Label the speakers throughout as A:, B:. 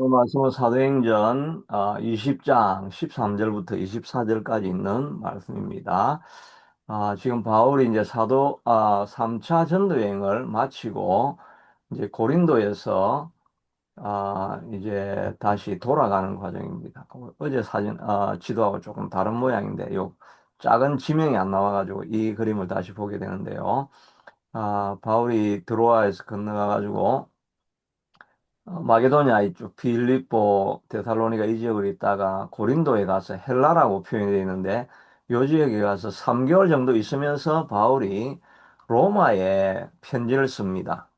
A: 말씀은 사도행전 20장 13절부터 24절까지 있는 말씀입니다. 지금 바울이 이제 3차 전도 여행을 마치고 이제 고린도에서 이제 다시 돌아가는 과정입니다. 어제 지도하고 조금 다른 모양인데 요 작은 지명이 안 나와가지고 이 그림을 다시 보게 되는데요. 바울이 드로아에서 건너가가지고 마게도냐 이쪽 빌립보 데살로니가 이 지역을 있다가 고린도에 가서 헬라라고 표현이 되어 있는데 요 지역에 가서 3개월 정도 있으면서 바울이 로마에 편지를 씁니다.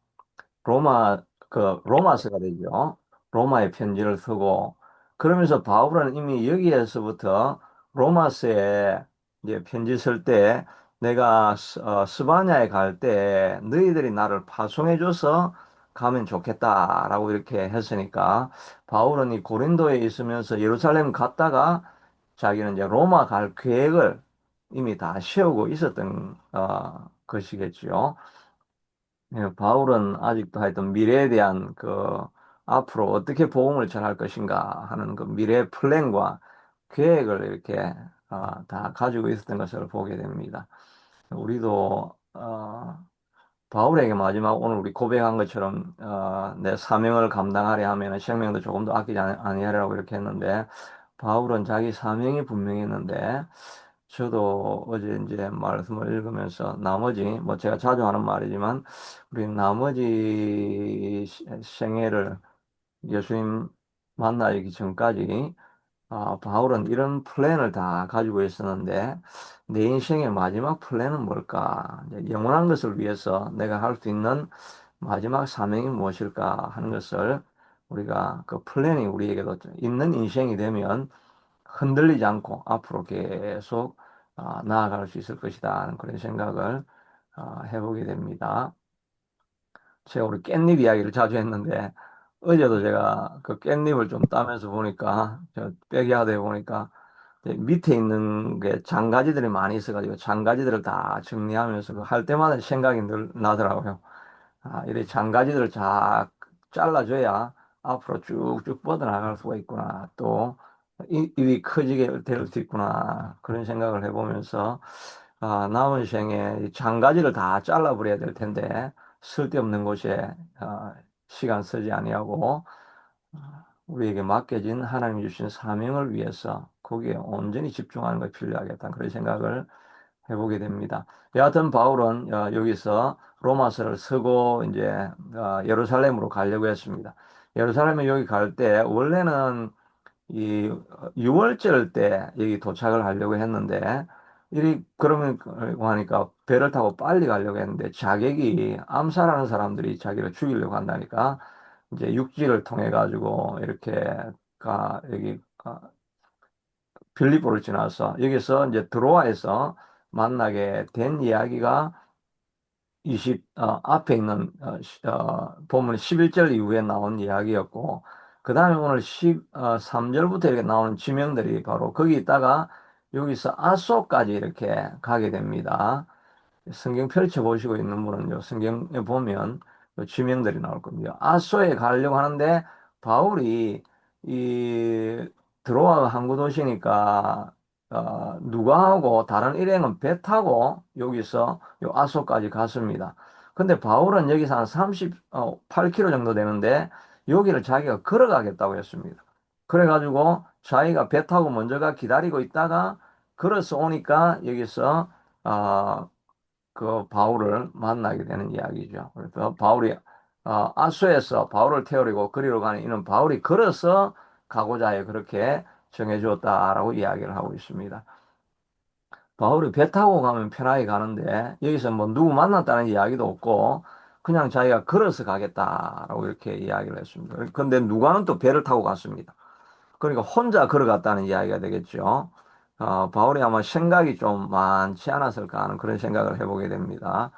A: 로마서가 되죠. 로마에 편지를 쓰고, 그러면서 바울은 이미 여기에서부터 로마서에 이제 편지 쓸 때, 내가 스바냐에 갈 때 너희들이 나를 파송해줘서 가면 좋겠다라고 이렇게 했으니까, 바울은 이 고린도에 있으면서 예루살렘 갔다가 자기는 이제 로마 갈 계획을 이미 다 세우고 있었던 것이겠지요. 예, 바울은 아직도 하여튼 미래에 대한 앞으로 어떻게 복음을 전할 것인가 하는 그 미래 플랜과 계획을 이렇게 다 가지고 있었던 것을 보게 됩니다. 우리도 바울에게 마지막 오늘 우리 고백한 것처럼 내 사명을 감당하려 하면 생명도 조금 더 아끼지 아니하리라고 이렇게 했는데 바울은 자기 사명이 분명했는데 저도 어제 이제 말씀을 읽으면서 나머지 뭐 제가 자주 하는 말이지만 우리 나머지 생애를 예수님 만나기 전까지 바울은 이런 플랜을 다 가지고 있었는데, 내 인생의 마지막 플랜은 뭘까? 이제 영원한 것을 위해서 내가 할 수 있는 마지막 사명이 무엇일까 하는 것을 우리가 그 플랜이 우리에게도 있는 인생이 되면 흔들리지 않고 앞으로 계속 나아갈 수 있을 것이다 하는 그런 생각을 해보게 됩니다. 제가 우리 깻잎 이야기를 자주 했는데 어제도 제가 그 깻잎을 좀 따면서 보니까 저 백야드에 보니까 이제 밑에 있는 게 장가지들이 많이 있어가지고 장가지들을 다 정리하면서 그 할 때마다 생각이 늘 나더라고요. 이렇게 장가지들을 잘 잘라줘야 앞으로 쭉쭉 뻗어나갈 수가 있구나. 또 입이 커지게 될 수 있구나. 그런 생각을 해보면서 남은 생에 이 장가지를 다 잘라버려야 될 텐데 쓸데없는 곳에 시간 쓰지 아니하고 우리에게 맡겨진 하나님 주신 사명을 위해서 거기에 온전히 집중하는 것이 필요하겠다. 그런 생각을 해보게 됩니다. 여하튼 바울은 여기서 로마서를 쓰고 이제 예루살렘으로 가려고 했습니다. 예루살렘에 여기 갈 때 원래는 이 6월절 때 여기 도착을 하려고 했는데 이리 그러면 하니까 배를 타고 빨리 가려고 했는데 자객이 암살하는 사람들이 자기를 죽이려고 한다니까 이제 육지를 통해 가지고 이렇게 여기 빌립보를 지나서 여기서 이제 드로아에서 만나게 된 이야기가 앞에 있는 본문 11절 이후에 나온 이야기였고 그 다음에 오늘 13절부터 이렇게 나오는 지명들이 바로 거기 있다가 여기서 아소까지 이렇게 가게 됩니다. 성경 펼쳐보시고 있는 분은요, 성경에 보면 그 지명들이 나올 겁니다. 아소에 가려고 하는데 바울이 이 드로아가 항구 도시니까 누가하고 다른 일행은 배 타고 여기서 요 아소까지 갔습니다. 근데 바울은 여기서 한 38km 정도 되는데 여기를 자기가 걸어가겠다고 했습니다. 그래가지고 자기가 배 타고 먼저가 기다리고 있다가 걸어서 오니까 여기서 아, 그 바울을 만나게 되는 이야기죠. 그래서 바울이 아소에서 바울을 태우려고 그리로 가는 이는 바울이 걸어서 가고자 해 그렇게 정해주었다라고 이야기를 하고 있습니다. 바울이 배 타고 가면 편하게 가는데 여기서 뭐 누구 만났다는 이야기도 없고 그냥 자기가 걸어서 가겠다라고 이렇게 이야기를 했습니다. 근데 누가는 또 배를 타고 갔습니다. 그러니까 혼자 걸어갔다는 이야기가 되겠죠. 바울이 아마 생각이 좀 많지 않았을까 하는 그런 생각을 해보게 됩니다.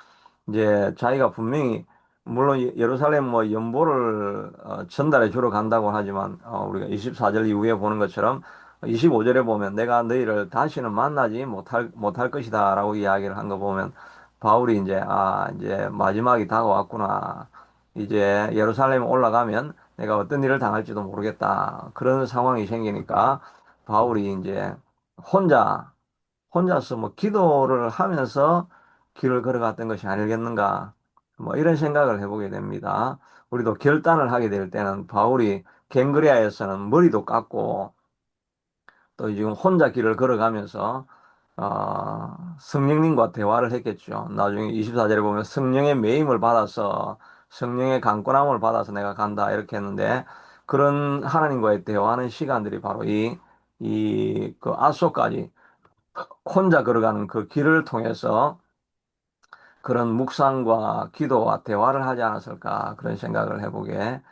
A: 이제 자기가 분명히 물론 예루살렘 뭐 연보를 전달해 주러 간다고 하지만 우리가 24절 이후에 보는 것처럼 25절에 보면 내가 너희를 다시는 만나지 못할 것이다라고 이야기를 한 거 보면 바울이 이제 이제 마지막이 다가왔구나. 이제 예루살렘에 올라가면 내가 어떤 일을 당할지도 모르겠다. 그런 상황이 생기니까 바울이 이제 혼자, 혼자서 뭐 기도를 하면서 길을 걸어갔던 것이 아니겠는가. 뭐 이런 생각을 해보게 됩니다. 우리도 결단을 하게 될 때는 바울이 갱그레아에서는 머리도 깎고 또 지금 혼자 길을 걸어가면서 성령님과 대화를 했겠죠. 나중에 24절에 보면 성령의 매임을 받아서 성령의 강권함을 받아서 내가 간다 이렇게 했는데 그런 하나님과의 대화하는 시간들이 바로 그 아소까지 혼자 걸어가는 그 길을 통해서 그런 묵상과 기도와 대화를 하지 않았을까 그런 생각을 해보게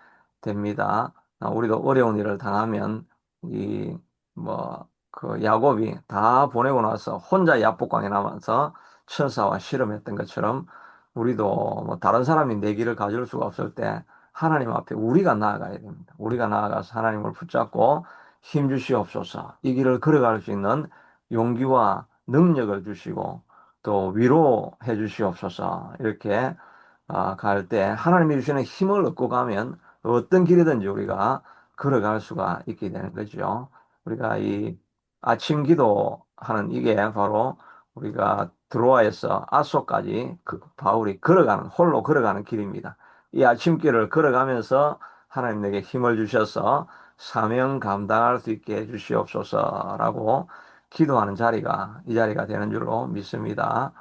A: 됩니다. 우리도 어려운 일을 당하면 이 뭐 그 야곱이 다 보내고 나서 혼자 야복강에 남아서 천사와 씨름했던 것처럼 우리도 뭐 다른 사람이 내 길을 가져올 수가 없을 때 하나님 앞에 우리가 나아가야 됩니다. 우리가 나아가서 하나님을 붙잡고 힘 주시옵소서. 이 길을 걸어갈 수 있는 용기와 능력을 주시고 또 위로해 주시옵소서. 이렇게 갈 때 하나님이 주시는 힘을 얻고 가면 어떤 길이든지 우리가 걸어갈 수가 있게 되는 거죠. 우리가 이 아침 기도하는 이게 바로 우리가 드로아에서 아소까지 바울이 걸어가는 홀로 걸어가는 길입니다. 이 아침길을 걸어가면서 하나님 내게 힘을 주셔서 사명 감당할 수 있게 해 주시옵소서라고 기도하는 자리가 이 자리가 되는 줄로 믿습니다.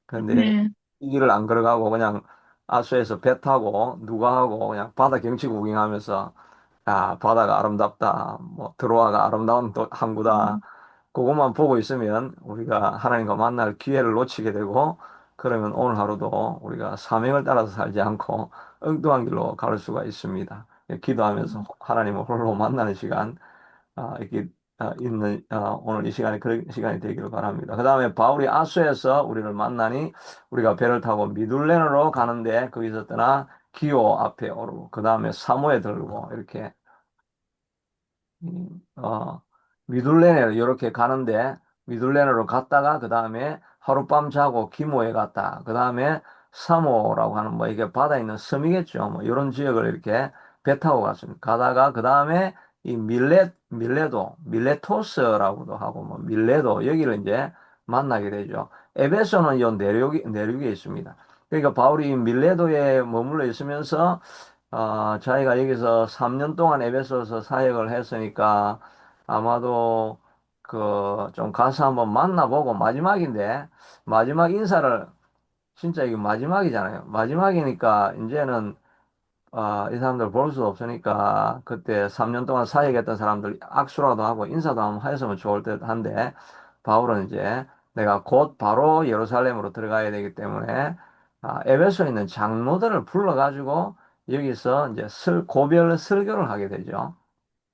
A: 그런데
B: 네.
A: 이 길을 안 걸어가고 그냥 아수에서 배 타고 누가 하고 그냥 바다 경치 구경하면서 야 바다가 아름답다 뭐 드로아가 아름다운 항구다
B: 음,
A: 그것만 보고 있으면 우리가 하나님과 만날 기회를 놓치게 되고 그러면 오늘 하루도 우리가 사명을 따라서 살지 않고 엉뚱한 길로 갈 수가 있습니다. 기도하면서 하나님을 홀로 만나는 시간 이렇게 있는 오늘 이 시간이 그런 시간이 되기를 바랍니다. 그 다음에 바울이 아수에서 우리를 만나니 우리가 배를 타고 미둘렌으로 가는데 거기서 떠나 기오 앞에 오르고 그 다음에 사모에 들고 이렇게 어, 미둘레네로 이렇게 가는데 미둘레네로 갔다가 그 다음에 하룻밤 자고 기모에 갔다. 그 다음에 사모라고 하는 뭐 이게 바다에 있는 섬이겠죠. 뭐 이런 지역을 이렇게 배 타고 갔습니다. 가다가 그 다음에 이 밀레토스라고도 하고 뭐 밀레도 여기를 이제 만나게 되죠. 에베소는 이 내륙에 있습니다. 그러니까 바울이 이 밀레도에 머물러 있으면서 저희가 여기서 3년 동안 에베소서 사역을 했으니까 아마도 그 좀 가서 한번 만나보고 마지막인데 마지막 인사를 진짜 이게 마지막이잖아요. 마지막이니까 이제는 이 사람들 볼 수 없으니까 그때 3년 동안 사역했던 사람들 악수라도 하고 인사도 한번 했으면 좋을 듯 한데 바울은 이제 내가 곧 바로 예루살렘으로 들어가야 되기 때문에 에베소에 있는 장로들을 불러가지고 여기서 이제 고별 설교를 하게 되죠.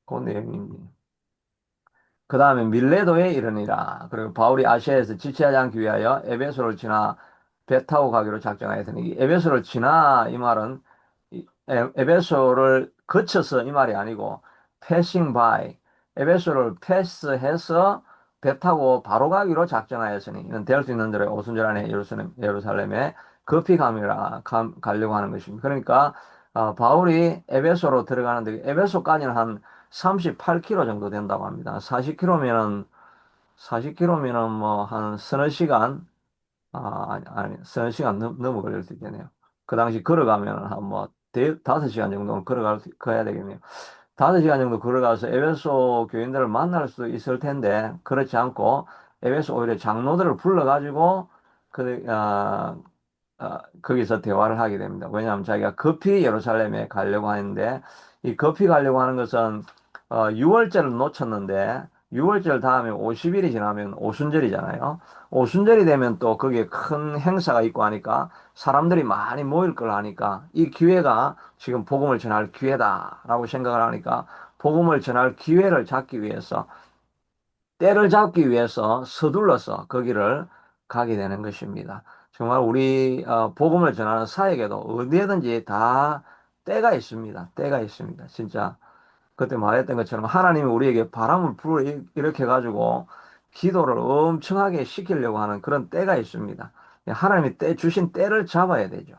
A: 그 내용입니다. 그 다음에 밀레도에 이르니라. 그리고 바울이 아시아에서 지체하지 않기 위하여 에베소를 지나 배 타고 가기로 작정하였으니 이 에베소를 지나 이 말은 에베소를 거쳐서 이 말이 아니고 passing by 에베소를 패스해서 배 타고 바로 가기로 작정하였으니 이는 될 수 있는 대로 오순절 안에 예루살렘에 급히 가려고 하는 것입니다. 그러니까 바울이 에베소로 들어가는데 에베소까지는 한 38km 정도 된다고 합니다. 40km면은 뭐 한 서너 시간 아니 서너 시간 넘어 걸릴 수 있겠네요. 그 당시 걸어가면 한 뭐 5시간 정도는 걸어야 되겠네요. 5시간 정도 걸어가서 에베소 교인들을 만날 수 있을 텐데 그렇지 않고 에베소 오히려 장로들을 불러가지고 거기서 대화를 하게 됩니다. 왜냐하면 자기가 급히 예루살렘에 가려고 하는데 이 급히 가려고 하는 것은 6월절을 놓쳤는데 6월절 다음에 50일이 지나면 오순절이잖아요. 오순절이 되면 또 거기에 큰 행사가 있고 하니까 사람들이 많이 모일 걸 하니까 이 기회가 지금 복음을 전할 기회다라고 생각을 하니까 복음을 전할 기회를 잡기 위해서 때를 잡기 위해서 서둘러서 거기를 가게 되는 것입니다. 정말 우리 복음을 전하는 사역에도 어디에든지 다 때가 있습니다. 때가 있습니다. 진짜 그때 말했던 것처럼 하나님이 우리에게 바람을 불어일으켜 가지고 기도를 엄청나게 시키려고 하는 그런 때가 있습니다. 하나님이 주신 때를 잡아야 되죠.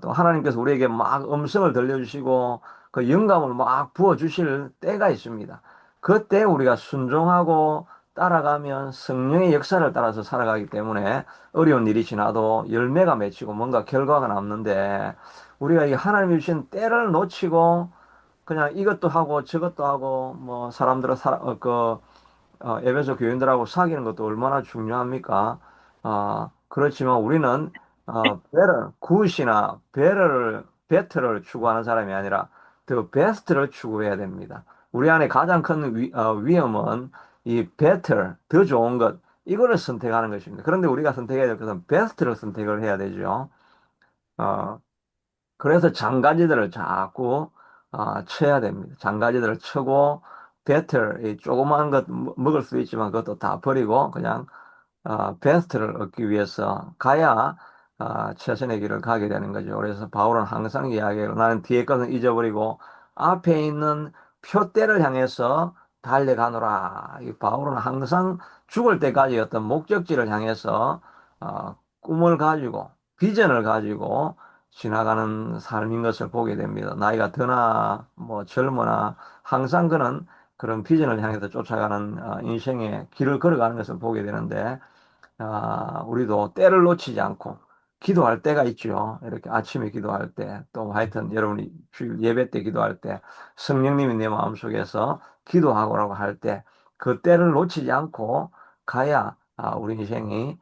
A: 또 하나님께서 우리에게 막 음성을 들려주시고 그 영감을 막 부어주실 때가 있습니다. 그때 우리가 순종하고 따라가면 성령의 역사를 따라서 살아가기 때문에 어려운 일이 지나도 열매가 맺히고 뭔가 결과가 남는데 우리가 이 하나님이 주신 때를 놓치고 그냥 이것도 하고 저것도 하고 뭐 사람들은 에베소 교인들하고 사귀는 것도 얼마나 중요합니까? 그렇지만 우리는 굿이나 베터를 추구하는 사람이 아니라 더 베스트를 추구해야 됩니다. 우리 안에 가장 큰 위험은 이 better, 더 좋은 것, 이거를 선택하는 것입니다. 그런데 우리가 선택해야 될 것은 베스트를 선택을 해야 되죠. 어, 그래서 장가지들을 자꾸 쳐야 됩니다. 장가지들을 쳐고 better, 이 조그만 것 먹을 수 있지만 그것도 다 버리고 그냥 베스트를 얻기 위해서 가야 최선의 길을 가게 되는 거죠. 그래서 바울은 항상 이야기해요. 나는 뒤에 것은 잊어버리고 앞에 있는 표대를 향해서 달려가노라. 이 바울은 항상 죽을 때까지 어떤 목적지를 향해서 꿈을 가지고 비전을 가지고 지나가는 삶인 것을 보게 됩니다. 나이가 드나 뭐 젊으나 항상 그는 그런 비전을 향해서 쫓아가는 인생의 길을 걸어가는 것을 보게 되는데 우리도 때를 놓치지 않고 기도할 때가 있죠. 이렇게 아침에 기도할 때, 또 하여튼 여러분이 주일 예배 때 기도할 때, 성령님이 내 마음속에서 기도하고라고 할 때, 그 때를 놓치지 않고 가야 우리 인생이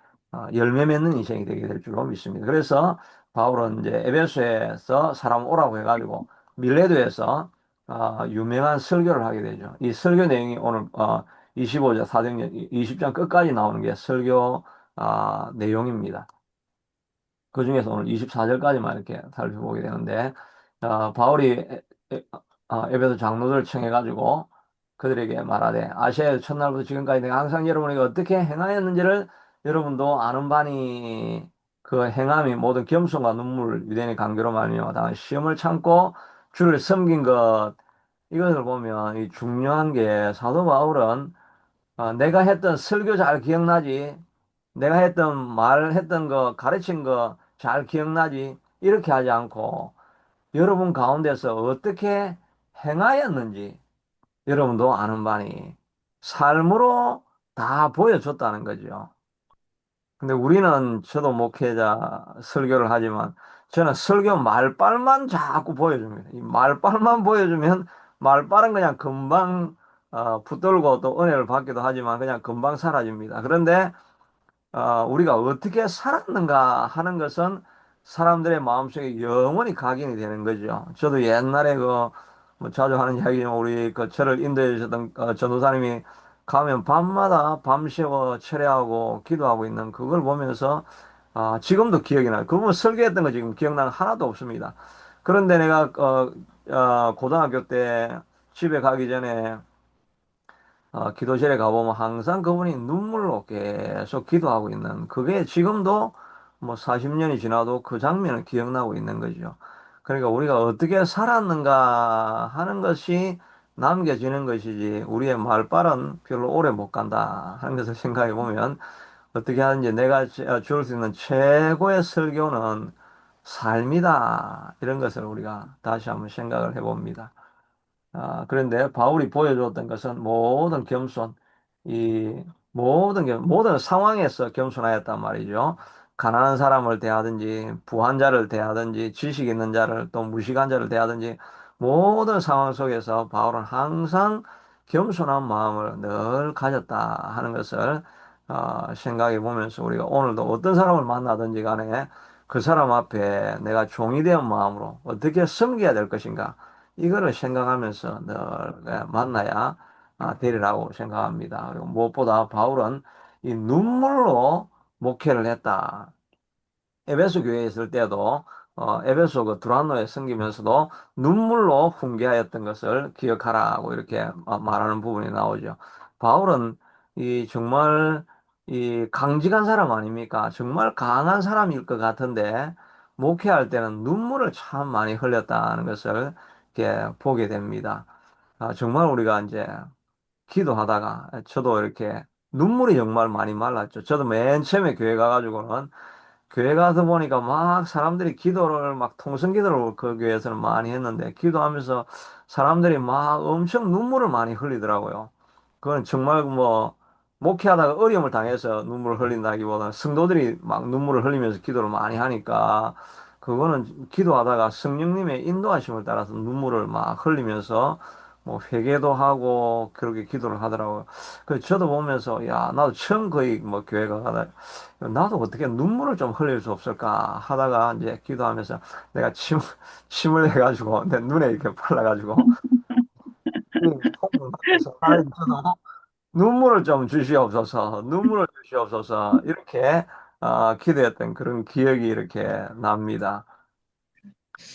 A: 열매 맺는 인생이 되게 될 줄로 믿습니다. 그래서 바울은 이제 에베소에서 사람 오라고 해가지고 밀레도에서 유명한 설교를 하게 되죠. 이 설교 내용이 오늘 25장, 4장, 20장 끝까지 나오는 게 설교 내용입니다. 그 중에서 오늘 24절까지만 이렇게 살펴보게 되는데, 바울이 에베소 장로들을 청해가지고 그들에게 말하되, 아시아의 첫날부터 지금까지 내가 항상 여러분에게 어떻게 행하였는지를 여러분도 아는 바니, 그 행함이 모든 겸손과 눈물, 유대인의 간교로 말미암아 당한 시험을 참고 주를 섬긴 것, 이것을 보면 이 중요한 게 사도 바울은 내가 했던 설교 잘 기억나지? 내가 했던 말했던 거, 가르친 거 잘 기억나지? 이렇게 하지 않고 여러분 가운데서 어떻게 행하였는지 여러분도 아는 바니 삶으로 다 보여줬다는 거죠. 근데 우리는 저도 목회자 설교를 하지만 저는 설교 말빨만 자꾸 보여줍니다. 이 말빨만 보여주면 말빨은 그냥 금방 붙들고 또 은혜를 받기도 하지만 그냥 금방 사라집니다. 그런데 우리가 어떻게 살았는가 하는 것은 사람들의 마음속에 영원히 각인이 되는 거죠. 저도 옛날에 뭐 자주 하는 이야기지만 우리 저를 인도해 주셨던 전도사님이 가면 밤마다 밤새워 철야하고 기도하고 있는 그걸 보면서 지금도 기억이 나요. 그분 설교했던 거 지금 기억나는 하나도 없습니다. 그런데 내가 고등학교 때 집에 가기 전에 기도실에 가보면 항상 그분이 눈물로 계속 기도하고 있는 그게 지금도 뭐 40년이 지나도 그 장면은 기억나고 있는 거죠. 그러니까 우리가 어떻게 살았는가 하는 것이 남겨지는 것이지 우리의 말발은 별로 오래 못 간다 하는 것을 생각해 보면 어떻게 하는지 내가 줄 수 있는 최고의 설교는 삶이다 이런 것을 우리가 다시 한번 생각을 해봅니다. 그런데 바울이 보여주었던 것은 모든 겸손, 모든 상황에서 겸손하였단 말이죠. 가난한 사람을 대하든지, 부한 자를 대하든지, 지식 있는 자를 또 무식한 자를 대하든지, 모든 상황 속에서 바울은 항상 겸손한 마음을 늘 가졌다 하는 것을 생각해 보면서 우리가 오늘도 어떤 사람을 만나든지 간에 그 사람 앞에 내가 종이 된 마음으로 어떻게 섬겨야 될 것인가, 이거를 생각하면서 늘 만나야 되리라고 생각합니다. 그리고 무엇보다 바울은 이 눈물로 목회를 했다. 에베소 교회에 있을 때도 에베소 그 두란노에 섬기면서도 눈물로 훈계하였던 것을 기억하라고 이렇게 말하는 부분이 나오죠. 바울은 이 정말 이 강직한 사람 아닙니까? 정말 강한 사람일 것 같은데 목회할 때는 눈물을 참 많이 흘렸다는 것을 이렇게 보게 됩니다. 정말 우리가 이제 기도하다가 저도 이렇게 눈물이 정말 많이 말랐죠. 저도 맨 처음에 교회 가가지고는 교회 가서 보니까 막 사람들이 기도를 막 통성 기도를 그 교회에서는 많이 했는데 기도하면서 사람들이 막 엄청 눈물을 많이 흘리더라고요. 그건 정말 뭐 목회하다가 어려움을 당해서 눈물을 흘린다기보다는 성도들이 막 눈물을 흘리면서 기도를 많이 하니까 그거는 기도하다가 성령님의 인도하심을 따라서 눈물을 막 흘리면서 뭐 회개도 하고 그렇게 기도를 하더라고요. 그래서 저도 보면서 야 나도 처음 거의 뭐 교회 가다 나도 어떻게 눈물을 좀 흘릴 수 없을까 하다가 이제 기도하면서 내가 침을 해가지고 내 눈에 이렇게 발라가지고 그래서 하나님 저도 눈물을 좀 주시옵소서, 눈물을 주시옵소서 이렇게 기도했던 그런 기억이 이렇게 납니다.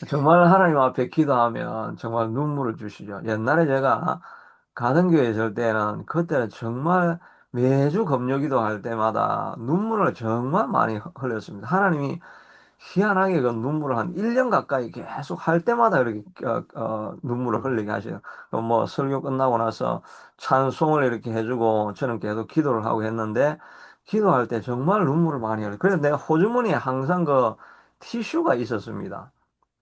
A: 정말 하나님 앞에 기도하면 정말 눈물을 주시죠. 옛날에 제가 가등교회 있을 때는 그때는 정말 매주 금요 기도할 때마다 눈물을 정말 많이 흘렸습니다. 하나님이 희한하게 그 눈물을 한 1년 가까이 계속 할 때마다 이렇게 눈물을 흘리게 하시요. 뭐 설교 끝나고 나서 찬송을 이렇게 해주고 저는 계속 기도를 하고 했는데 기도할 때 정말 눈물을 많이 흘려요. 그래서 내가 호주머니에 항상 그 티슈가 있었습니다.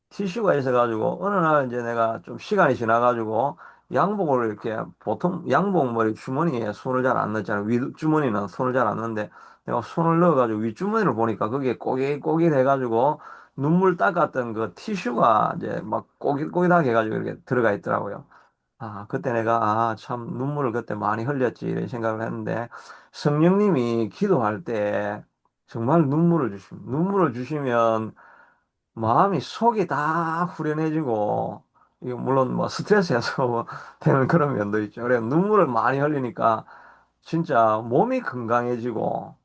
A: 티슈가 있어가지고 어느 날 이제 내가 좀 시간이 지나가지고 양복을 이렇게 보통 양복 머리 주머니에 손을 잘 안 넣잖아요. 윗주머니는 손을 잘 안 넣는데 내가 손을 넣어가지고 윗주머니를 보니까 그게 꼬깃꼬깃 해가지고 눈물 닦았던 그 티슈가 이제 막 꼬깃꼬깃하게 해가지고 이렇게 들어가 있더라고요. 그때 내가 참 눈물을 그때 많이 흘렸지 이런 생각을 했는데 성령님이 기도할 때 정말 눈물을 주시면 마음이 속이 다 후련해지고 이거 물론 뭐 스트레스 해소 되는 그런 면도 있죠. 그래 눈물을 많이 흘리니까 진짜 몸이 건강해지고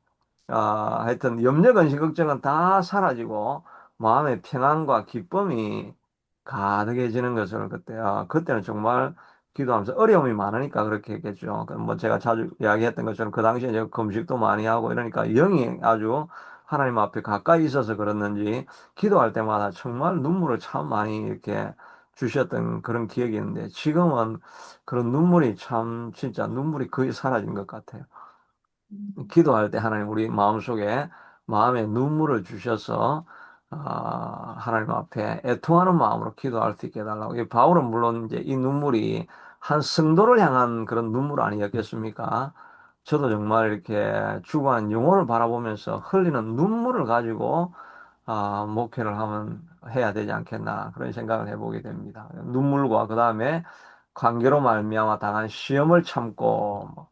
A: 하여튼 염려 근심 걱정은 다 사라지고 마음의 평안과 기쁨이 가득해지는 것을 그때는 정말 기도하면서 어려움이 많으니까 그렇게 했겠죠. 그뭐 제가 자주 이야기했던 것처럼 그 당시에 제가 금식도 많이 하고 이러니까 영이 아주 하나님 앞에 가까이 있어서 그랬는지 기도할 때마다 정말 눈물을 참 많이 이렇게 주셨던 그런 기억이 있는데 지금은 그런 눈물이 참 진짜 눈물이 거의 사라진 것 같아요. 기도할 때 하나님 우리 마음속에 마음에 눈물을 주셔서 하나님 앞에 애통하는 마음으로 기도할 수 있게 해달라고. 이 바울은 물론 이제 이 눈물이 한 성도를 향한 그런 눈물 아니었겠습니까? 저도 정말 이렇게 죽어가는 영혼을 바라보면서 흘리는 눈물을 가지고 목회를 해야 되지 않겠나 그런 생각을 해보게 됩니다. 눈물과 그 다음에 관계로 말미암아 당한 시험을 참고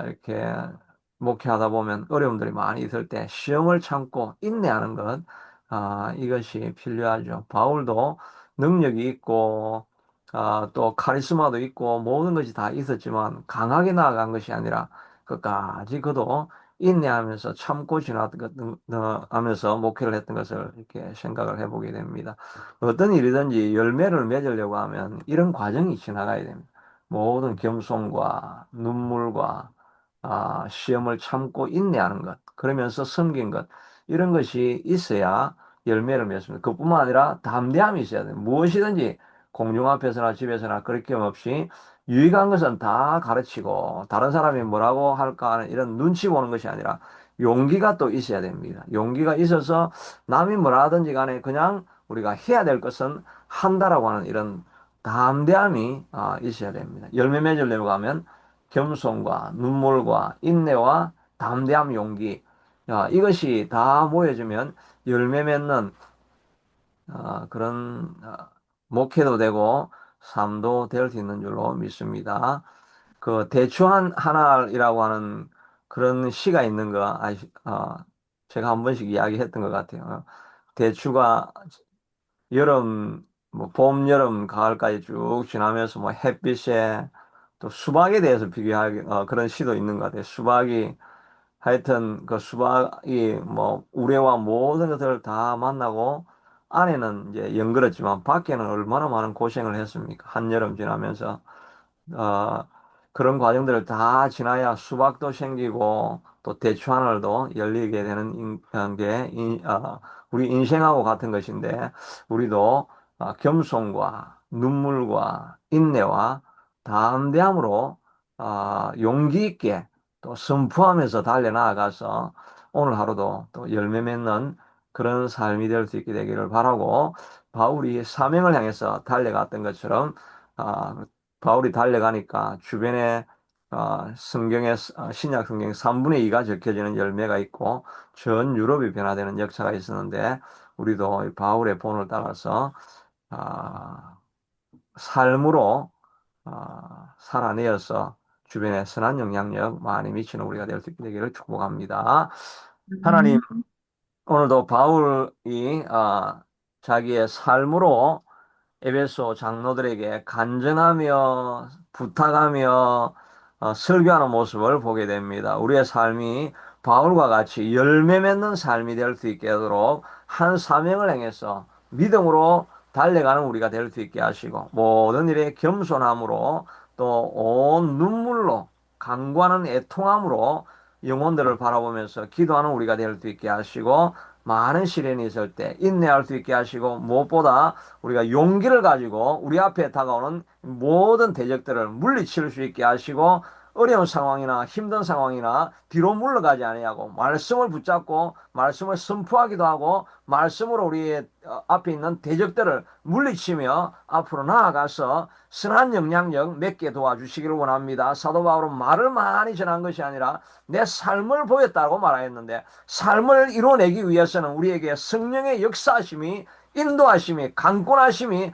A: 이렇게 목회하다 보면 어려움들이 많이 있을 때 시험을 참고 인내하는 것 이것이 필요하죠. 바울도 능력이 있고 또 카리스마도 있고 모든 것이 다 있었지만 강하게 나아간 것이 아니라 끝까지 그도 인내하면서 참고 지나하면서 목회를 했던 것을 이렇게 생각을 해보게 됩니다. 어떤 일이든지 열매를 맺으려고 하면 이런 과정이 지나가야 됩니다. 모든 겸손과 눈물과 시험을 참고 인내하는 것, 그러면서 섬긴 것, 이런 것이 있어야 열매를 맺습니다. 그뿐만 아니라 담대함이 있어야 돼요. 무엇이든지 공중 앞에서나 집에서나 그럴 것 없이 유익한 것은 다 가르치고 다른 사람이 뭐라고 할까 하는 이런 눈치 보는 것이 아니라 용기가 또 있어야 됩니다. 용기가 있어서 남이 뭐라 하든지 간에 그냥 우리가 해야 될 것은 한다라고 하는 이런 담대함이 있어야 됩니다. 열매 맺으려고 하면 겸손과 눈물과 인내와 담대함, 용기 이것이 다 모여지면 열매 맺는 그런 목회도 되고 삶도 될 수 있는 줄로 믿습니다. 그 대추한 하나이라고 하는 그런 시가 있는 거 제가 한 번씩 이야기했던 것 같아요. 대추가 여름, 뭐 봄, 여름, 가을까지 쭉 지나면서 뭐 햇빛에 또 수박에 대해서 비교하기 그런 시도 있는 것 같아요. 수박이 하여튼 그 수박이 뭐 우레와 모든 것을 다 만나고 안에는 이제 연그렀지만 밖에는 얼마나 많은 고생을 했습니까? 한여름 지나면서 어, 그런 과정들을 다 지나야 수박도 생기고 또 대추 하늘도 열리게 되는 우리 인생하고 같은 것인데 우리도 겸손과 눈물과 인내와 담대함으로 용기 있게 또 선포하면서 달려나가서 오늘 하루도 또 열매 맺는 그런 삶이 될 수 있게 되기를 바라고, 바울이 사명을 향해서 달려갔던 것처럼 아, 바울이 달려가니까 주변에 성경에 신약 성경 3분의 2가 적혀지는 열매가 있고 전 유럽이 변화되는 역사가 있었는데, 우리도 이 바울의 본을 따라서 아, 삶으로 살아내어서 주변에 선한 영향력 많이 미치는 우리가 될 수 있게 되기를 축복합니다. 하나님,
B: 아멘.
A: 오늘도 바울이 자기의 삶으로 에베소 장로들에게 간증하며 부탁하며 설교하는 모습을 보게 됩니다. 우리의 삶이 바울과 같이 열매 맺는 삶이 될 수 있게 하도록 한 사명을 행해서 믿음으로 달려가는 우리가 될 수 있게 하시고, 모든 일에 겸손함으로 또 온 눈물로 간구하는 애통함으로 영혼들을 바라보면서 기도하는 우리가 될 수 있게 하시고, 많은 시련이 있을 때 인내할 수 있게 하시고, 무엇보다 우리가 용기를 가지고 우리 앞에 다가오는 모든 대적들을 물리칠 수 있게 하시고, 어려운 상황이나 힘든 상황이나 뒤로 물러가지 아니하고 말씀을 붙잡고 말씀을 선포하기도 하고 말씀으로 우리 앞에 있는 대적들을 물리치며 앞으로 나아가서 선한 영향력 맺게 도와주시기를 원합니다. 사도 바울은 말을 많이 전한 것이 아니라 내 삶을 보였다고 말하였는데, 삶을 이뤄내기 위해서는 우리에게 성령의 역사하심이, 인도하심이, 강권하심이,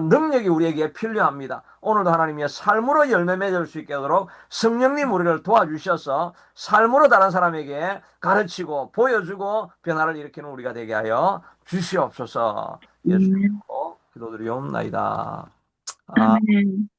A: 능력이 우리에게 필요합니다. 오늘도 하나님의 삶으로 열매 맺을 수 있게 하도록 성령님 우리를 도와주셔서 삶으로 다른 사람에게 가르치고 보여주고 변화를 일으키는 우리가 되게 하여 주시옵소서. 예수님
B: 아멘.
A: 기도드리옵나이다. 아,
B: 아멘.